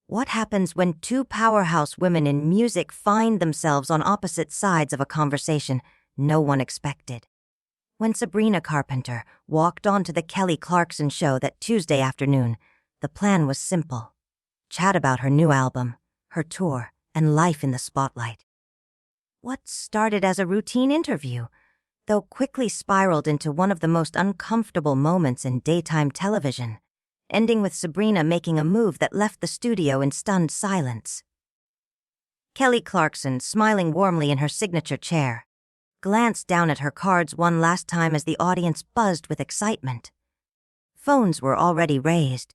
What happens when two powerhouse women in music find themselves on opposite sides of a conversation no one expected? When Sabrina Carpenter walked onto the Kelly Clarkson Show that Tuesday afternoon, the plan was simple. Chat about her new album, her tour, and life in the spotlight. What started as a routine interview, though quickly spiraled into one of the most uncomfortable moments in daytime television, ending with Sabrina making a move that left the studio in stunned silence. Kelly Clarkson, smiling warmly in her signature chair, glanced down at her cards one last time as the audience buzzed with excitement. Phones were already raised,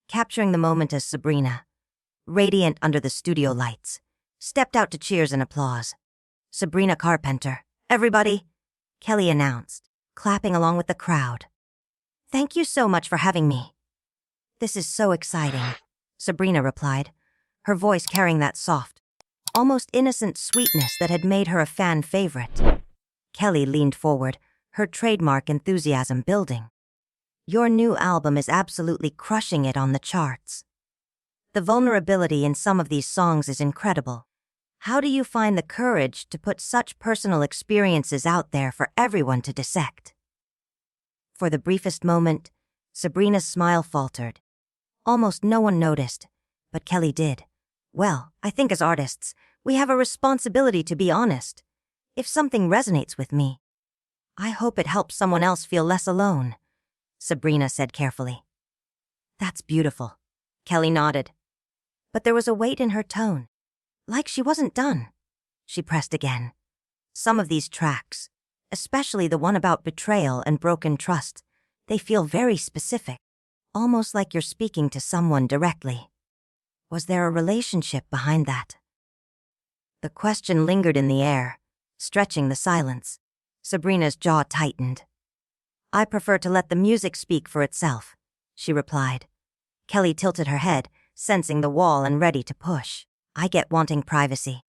capturing the moment as Sabrina, radiant under the studio lights, stepped out to cheers and applause. "Sabrina Carpenter, everybody," Kelly announced, clapping along with the crowd. "Thank you so much for having me." "This is so exciting," Sabrina replied, her voice carrying that soft, almost innocent sweetness that had made her a fan favorite. Kelly leaned forward, her trademark enthusiasm building. "Your new album is absolutely crushing it on the charts. The vulnerability in some of these songs is incredible. How do you find the courage to put such personal experiences out there for everyone to dissect?" For the briefest moment, Sabrina's smile faltered. Almost no one noticed, but Kelly did. "Well, I think as artists, we have a responsibility to be honest. If something resonates with me, I hope it helps someone else feel less alone," Sabrina said carefully. "That's beautiful," Kelly nodded. But there was a weight in her tone, like she wasn't done. She pressed again. "Some of these tracks, especially the one about betrayal and broken trust, they feel very specific, almost like you're speaking to someone directly. Was there a relationship behind that?" The question lingered in the air, stretching the silence. Sabrina's jaw tightened. "I prefer to let the music speak for itself," she replied. Kelly tilted her head, sensing the wall and ready to push. "I get wanting privacy.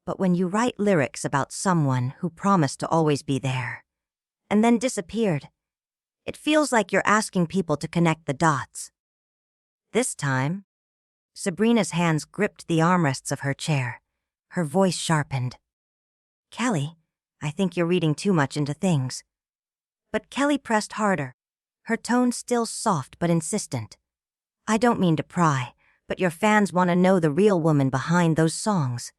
But when you write lyrics about someone who promised to always be there, and then disappeared, it feels like you're asking people to connect the dots." This time, Sabrina's hands gripped the armrests of her chair. Her voice sharpened. "Kelly, I think you're reading too much into things." But Kelly pressed harder, her tone still soft but insistent. "I don't mean to pry, but your fans want to know the real woman behind those songs.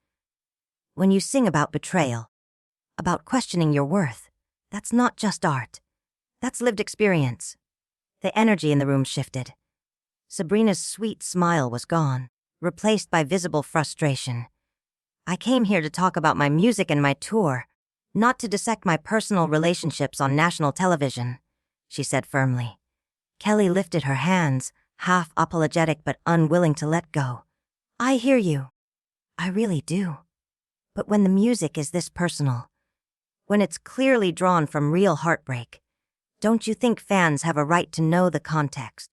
When you sing about betrayal, about questioning your worth, that's not just art. That's lived experience." The energy in the room shifted. Sabrina's sweet smile was gone, replaced by visible frustration. "I came here to talk about my music and my tour, not to dissect my personal relationships on national television," she said firmly. Kelly lifted her hands, half apologetic but unwilling to let go. "I hear you. I really do. But when the music is this personal, when it's clearly drawn from real heartbreak, don't you think fans have a right to know the context?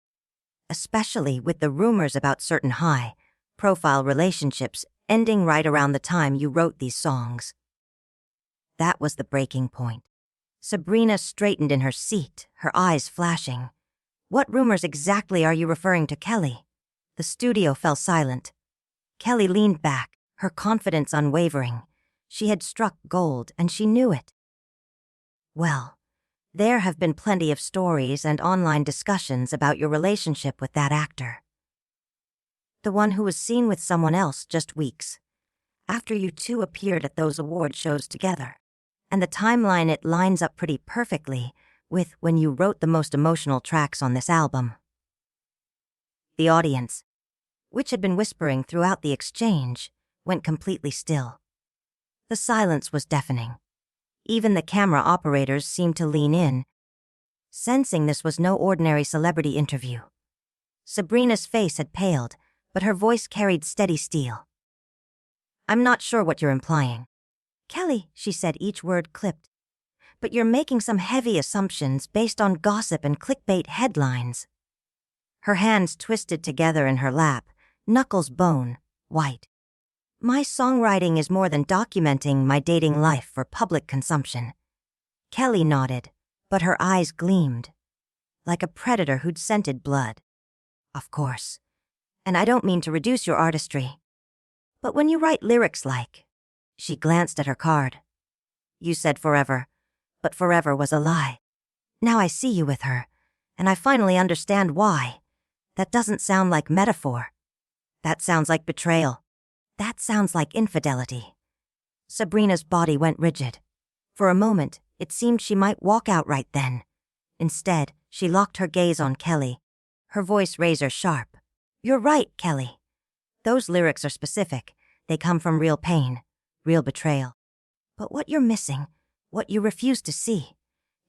Especially with the rumors about certain high-profile relationships ending right around the time you wrote these songs." That was the breaking point. Sabrina straightened in her seat, her eyes flashing. "What rumors exactly are you referring to, Kelly?" The studio fell silent. Kelly leaned back, her confidence unwavering. She had struck gold, and she knew it. "Well, there have been plenty of stories and online discussions about your relationship with that actor. The one who was seen with someone else just weeks after you two appeared at those award shows together. And the timeline, it lines up pretty perfectly with when you wrote the most emotional tracks on this album." The audience, which had been whispering throughout the exchange, went completely still. The silence was deafening. Even the camera operators seemed to lean in, sensing this was no ordinary celebrity interview. Sabrina's face had paled, but her voice carried steady steel. "I'm not sure what you're implying." "Kelly," she said, each word clipped, "but you're making some heavy assumptions based on gossip and clickbait headlines." Her hands twisted together in her lap, knuckles bone, white. "My songwriting is more than documenting my dating life for public consumption." Kelly nodded, but her eyes gleamed, like a predator who'd scented blood. "Of course. And I don't mean to reduce your artistry. But when you write lyrics like, she glanced at her card. You said forever, but forever was a lie. Now I see you with her, and I finally understand why. That doesn't sound like metaphor. That sounds like betrayal. That sounds like infidelity. Sabrina's body went rigid. For a moment, it seemed she might walk out right then. Instead, she locked her gaze on Kelly, her voice razor sharp. You're right, Kelly. Those lyrics are specific. They come from real pain, real betrayal. But what you're missing, what you refuse to see,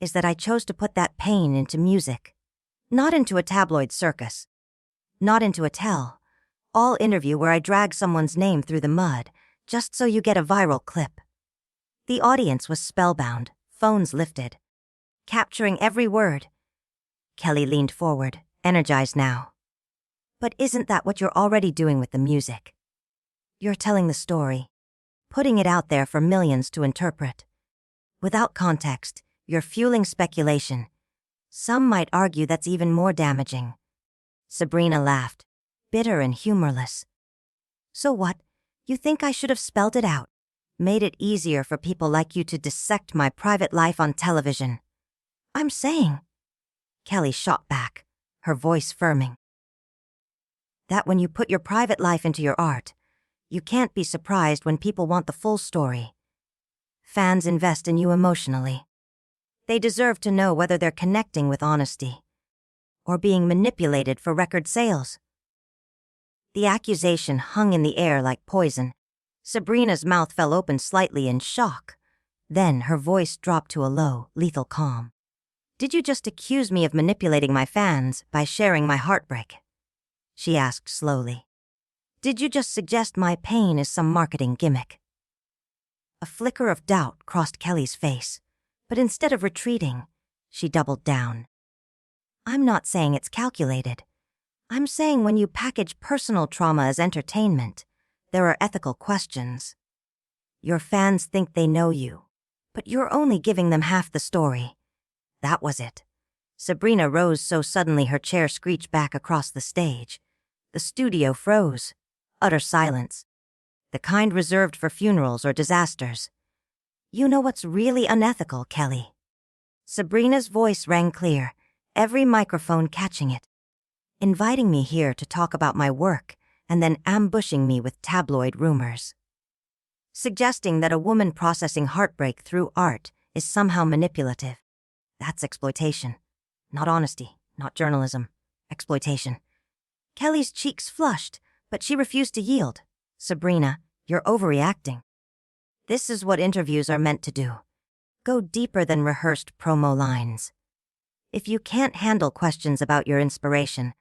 is that I chose to put that pain into music. Not into a tabloid circus. Not into a tell-all interview where I drag someone's name through the mud, just so you get a viral clip. The audience was spellbound, phones lifted, capturing every word. Kelly leaned forward, energized now. But isn't that what you're already doing with the music? You're telling the story, putting it out there for millions to interpret. Without context, you're fueling speculation. Some might argue that's even more damaging. Sabrina laughed, bitter and humorless. So what? You think I should have spelled it out? Made it easier for people like you to dissect my private life on television? I'm saying. Kelly shot back, her voice firming. That when you put your private life into your art, you can't be surprised when people want the full story. Fans invest in you emotionally. They deserve to know whether they're connecting with honesty or being manipulated for record sales. The accusation hung in the air like poison. Sabrina's mouth fell open slightly in shock. Then her voice dropped to a low, lethal calm. Did you just accuse me of manipulating my fans by sharing my heartbreak? She asked slowly. Did you just suggest my pain is some marketing gimmick? A flicker of doubt crossed Kelly's face, but instead of retreating, she doubled down. I'm not saying it's calculated. I'm saying when you package personal trauma as entertainment, there are ethical questions. Your fans think they know you, but you're only giving them half the story. That was it. Sabrina rose so suddenly her chair screeched back across the stage. The studio froze. Utter silence. The kind reserved for funerals or disasters. You know what's really unethical, Kelly? Sabrina's voice rang clear, every microphone catching it. Inviting me here to talk about my work and then ambushing me with tabloid rumors. Suggesting that a woman processing heartbreak through art is somehow manipulative. That's exploitation. Not honesty, not journalism. Exploitation. Kelly's cheeks flushed, but she refused to yield. Sabrina, you're overreacting. This is what interviews are meant to do. Go deeper than rehearsed promo lines. If you can't handle questions about your inspiration,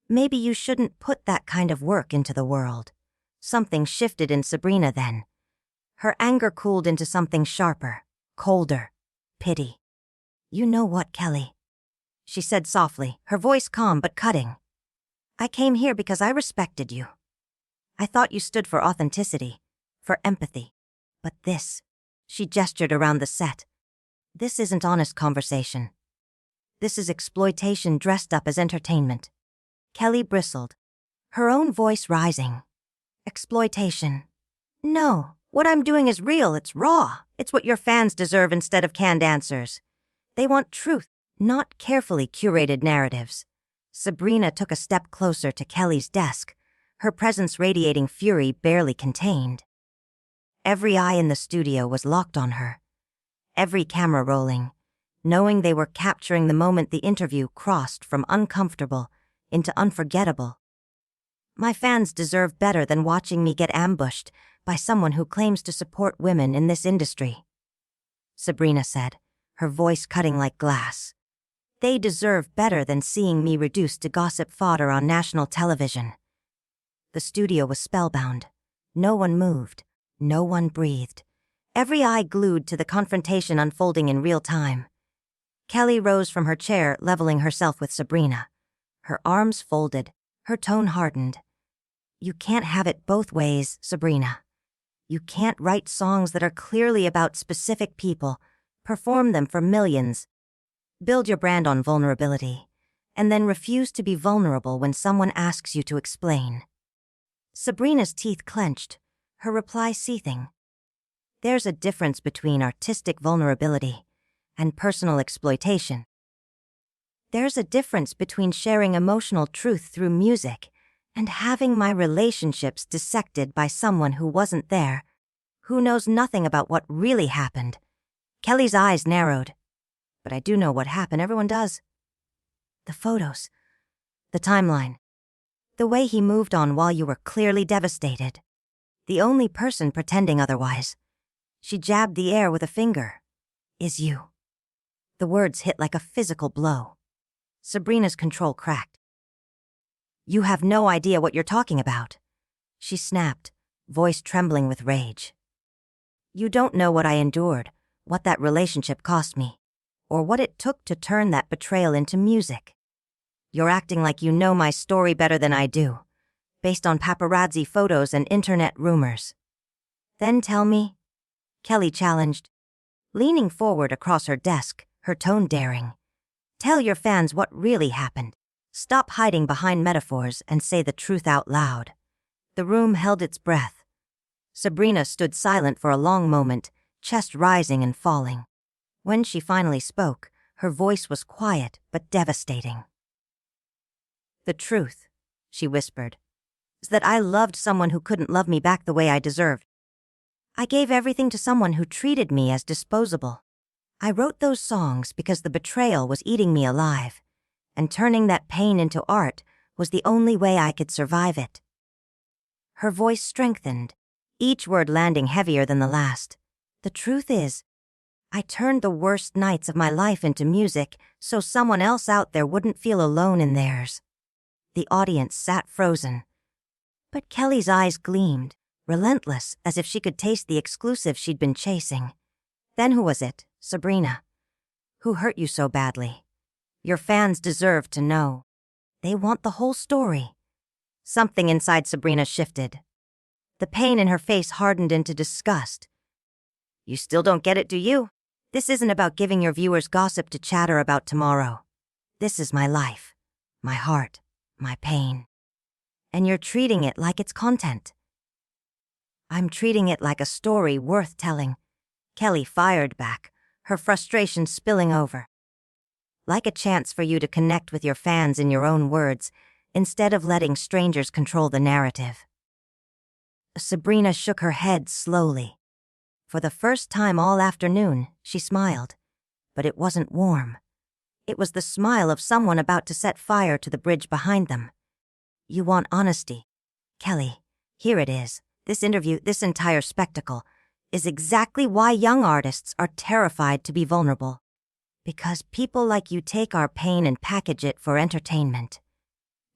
maybe you shouldn't put that kind of work into the world. Something shifted in Sabrina then. Her anger cooled into something sharper, colder, pity. You know what, Kelly? She said softly, her voice calm but cutting. I came here because I respected you. I thought you stood for authenticity, for empathy. But this, she gestured around the set. This isn't honest conversation. This is exploitation dressed up as entertainment. Kelly bristled, her own voice rising. Exploitation. No, what I'm doing is real, it's raw. It's what your fans deserve instead of canned answers. They want truth, not carefully curated narratives. Sabrina took a step closer to Kelly's desk, her presence radiating fury barely contained. Every eye in the studio was locked on her, every camera rolling, knowing they were capturing the moment the interview crossed from uncomfortable into unforgettable. My fans deserve better than watching me get ambushed by someone who claims to support women in this industry, Sabrina said, her voice cutting like glass. They deserve better than seeing me reduced to gossip fodder on national television. The studio was spellbound. No one moved. No one breathed. Every eye glued to the confrontation unfolding in real time. Kelly rose from her chair, leveling herself with Sabrina. Her arms folded, her tone hardened. You can't have it both ways, Sabrina. You can't write songs that are clearly about specific people, perform them for millions, build your brand on vulnerability, and then refuse to be vulnerable when someone asks you to explain. Sabrina's teeth clenched, her reply seething. There's a difference between artistic vulnerability and personal exploitation. There's a difference between sharing emotional truth through music and having my relationships dissected by someone who wasn't there, who knows nothing about what really happened. Kelly's eyes narrowed. But I do know what happened, everyone does. The photos. The timeline. The way he moved on while you were clearly devastated. The only person pretending otherwise. She jabbed the air with a finger. Is you. The words hit like a physical blow. Sabrina's control cracked. You have no idea what you're talking about, she snapped, voice trembling with rage. You don't know what I endured, what that relationship cost me, or what it took to turn that betrayal into music. You're acting like you know my story better than I do, based on paparazzi photos and internet rumors. Then tell me, Kelly challenged, leaning forward across her desk, her tone daring. Tell your fans what really happened. Stop hiding behind metaphors and say the truth out loud. The room held its breath. Sabrina stood silent for a long moment, chest rising and falling. When she finally spoke, her voice was quiet but devastating. The truth, she whispered, is that I loved someone who couldn't love me back the way I deserved. I gave everything to someone who treated me as disposable. I wrote those songs because the betrayal was eating me alive, and turning that pain into art was the only way I could survive it. Her voice strengthened, each word landing heavier than the last. The truth is, I turned the worst nights of my life into music so someone else out there wouldn't feel alone in theirs. The audience sat frozen. But Kelly's eyes gleamed, relentless, as if she could taste the exclusive she'd been chasing. Then who was it, Sabrina? Who hurt you so badly? Your fans deserve to know. They want the whole story. Something inside Sabrina shifted. The pain in her face hardened into disgust. You still don't get it, do you? This isn't about giving your viewers gossip to chatter about tomorrow. This is my life, my heart, my pain. And you're treating it like it's content. I'm treating it like a story worth telling. Kelly fired back, her frustration spilling over. Like a chance for you to connect with your fans in your own words, instead of letting strangers control the narrative. Sabrina shook her head slowly. For the first time all afternoon, she smiled. But it wasn't warm. It was the smile of someone about to set fire to the bridge behind them. You want honesty. Kelly, here it is. This interview, this entire spectacle, is exactly why young artists are terrified to be vulnerable. Because people like you take our pain and package it for entertainment.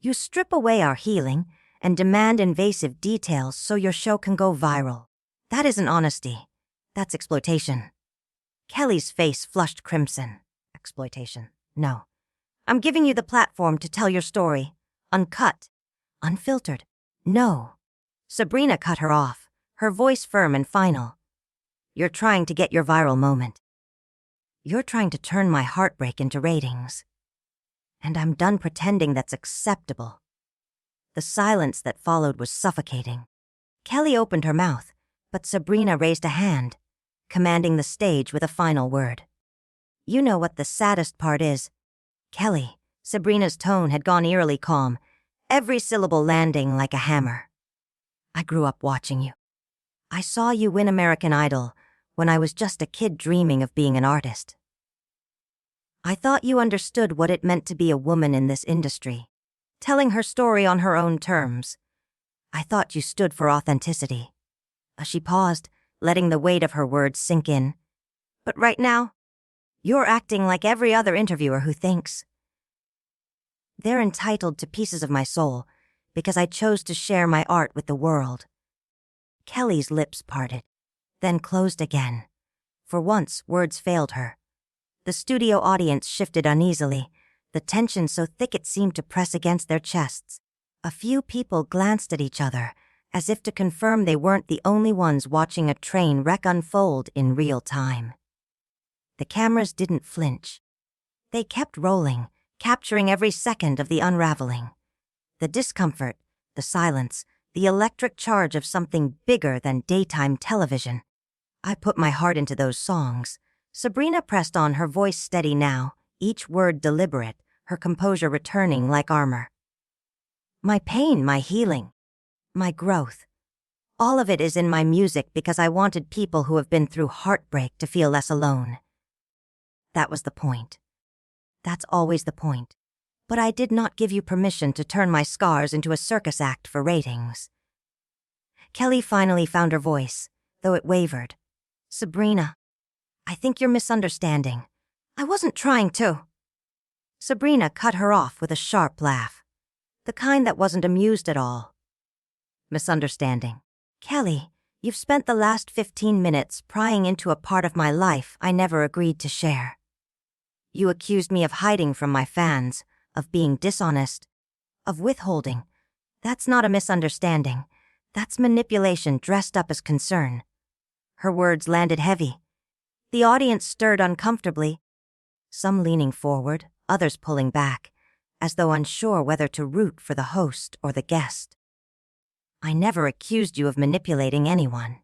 You strip away our healing and demand invasive details so your show can go viral. That isn't honesty. That's exploitation. Kelly's face flushed crimson. Exploitation. No. I'm giving you the platform to tell your story. Uncut. Unfiltered. No. Sabrina cut her off, her voice firm and final. You're trying to get your viral moment. You're trying to turn my heartbreak into ratings. And I'm done pretending that's acceptable. The silence that followed was suffocating. Kelly opened her mouth, but Sabrina raised a hand, commanding the stage with a final word. You know what the saddest part is? Kelly, Sabrina's tone had gone eerily calm, every syllable landing like a hammer. I grew up watching you. I saw you win American Idol when I was just a kid dreaming of being an artist. I thought you understood what it meant to be a woman in this industry, telling her story on her own terms. I thought you stood for authenticity. She paused, letting the weight of her words sink in. But right now, you're acting like every other interviewer who thinks. They're entitled to pieces of my soul because I chose to share my art with the world. Kelly's lips parted, then closed again. For once, words failed her. The studio audience shifted uneasily, the tension so thick it seemed to press against their chests. A few people glanced at each other, as if to confirm they weren't the only ones watching a train wreck unfold in real time. The cameras didn't flinch. They kept rolling, capturing every second of the unraveling. The discomfort, the silence, the electric charge of something bigger than daytime television. I put my heart into those songs. Sabrina pressed on, her voice steady now, each word deliberate, her composure returning like armor. My pain, my healing, my growth. All of it is in my music because I wanted people who have been through heartbreak to feel less alone. That was the point. That's always the point. But I did not give you permission to turn my scars into a circus act for ratings. Kelly finally found her voice, though it wavered. Sabrina, I think you're misunderstanding. I wasn't trying to. Sabrina cut her off with a sharp laugh, the kind that wasn't amused at all. Misunderstanding. Kelly, you've spent the last 15 minutes prying into a part of my life I never agreed to share. You accused me of hiding from my fans, of being dishonest, of withholding. That's not a misunderstanding. That's manipulation dressed up as concern. Her words landed heavy. The audience stirred uncomfortably, some leaning forward, others pulling back, as though unsure whether to root for the host or the guest. I never accused you of manipulating anyone.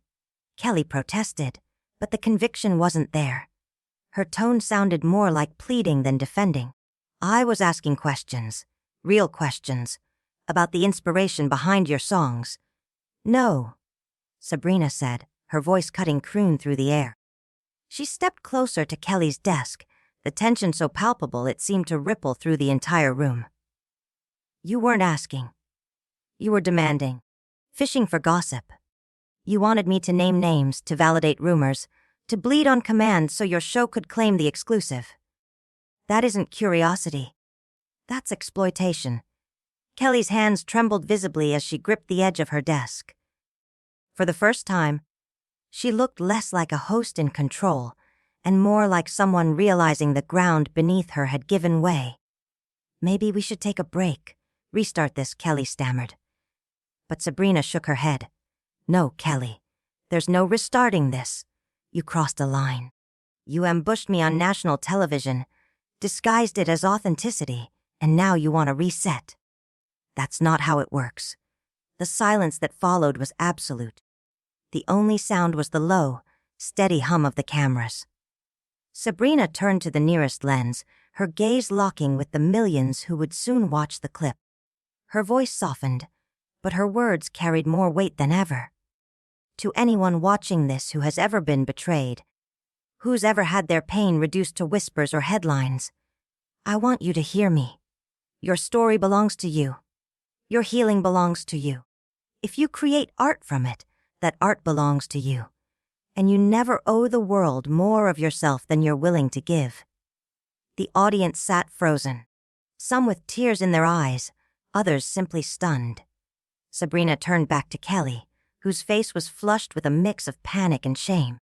Kelly protested, but the conviction wasn't there. Her tone sounded more like pleading than defending. I was asking questions, real questions, about the inspiration behind your songs. No, Sabrina said, her voice cutting croon through the air. She stepped closer to Kelly's desk, the tension so palpable it seemed to ripple through the entire room. You weren't asking. You were demanding, fishing for gossip. You wanted me to name names, to validate rumors, to bleed on command so your show could claim the exclusive. That isn't curiosity. That's exploitation. Kelly's hands trembled visibly as she gripped the edge of her desk. For the first time, she looked less like a host in control and more like someone realizing the ground beneath her had given way. Maybe we should take a break, restart this, Kelly stammered. But Sabrina shook her head. No, Kelly. There's no restarting this. You crossed a line. You ambushed me on national television, disguised it as authenticity, and now you want a reset. That's not how it works. The silence that followed was absolute. The only sound was the low, steady hum of the cameras. Sabrina turned to the nearest lens, her gaze locking with the millions who would soon watch the clip. Her voice softened, but her words carried more weight than ever. To anyone watching this who has ever been betrayed, who's ever had their pain reduced to whispers or headlines, I want you to hear me. Your story belongs to you. Your healing belongs to you. If you create art from it, that art belongs to you. And you never owe the world more of yourself than you're willing to give. The audience sat frozen, some with tears in their eyes, others simply stunned. Sabrina turned back to Kelly, whose face was flushed with a mix of panic and shame.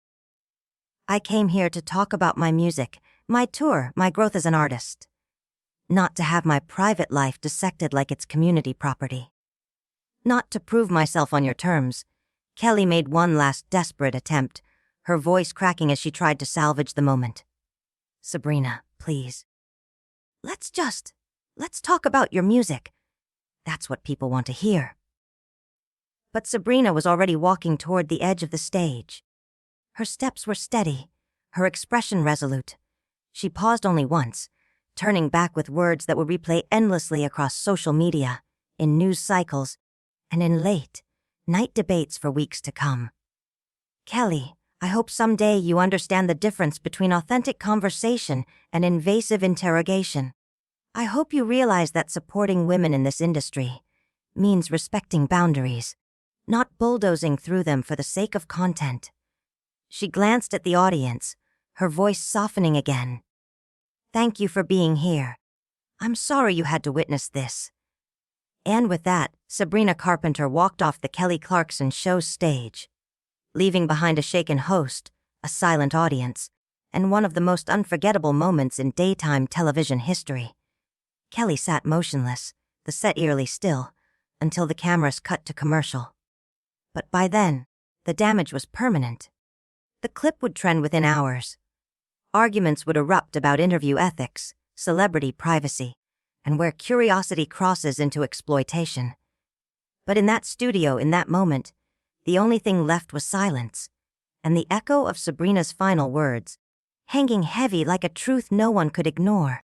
I came here to talk about my music, my tour, my growth as an artist. Not to have my private life dissected like it's community property. Not to prove myself on your terms. Kelly made one last desperate attempt, her voice cracking as she tried to salvage the moment. Sabrina, please. Let's talk about your music. That's what people want to hear. But Sabrina was already walking toward the edge of the stage. Her steps were steady, her expression resolute. She paused only once, turning back with words that would replay endlessly across social media, in news cycles, and in late-night debates for weeks to come. Kelly, I hope someday you understand the difference between authentic conversation and invasive interrogation. I hope you realize that supporting women in this industry means respecting boundaries, not bulldozing through them for the sake of content. She glanced at the audience, her voice softening again. Thank you for being here. I'm sorry you had to witness this. And with that, Sabrina Carpenter walked off the Kelly Clarkson Show stage, leaving behind a shaken host, a silent audience, and one of the most unforgettable moments in daytime television history. Kelly sat motionless, the set eerily still, until the cameras cut to commercial. But by then, the damage was permanent. The clip would trend within hours. Arguments would erupt about interview ethics, celebrity privacy, and where curiosity crosses into exploitation. But in that studio, in that moment, the only thing left was silence, and the echo of Sabrina's final words, hanging heavy like a truth no one could ignore.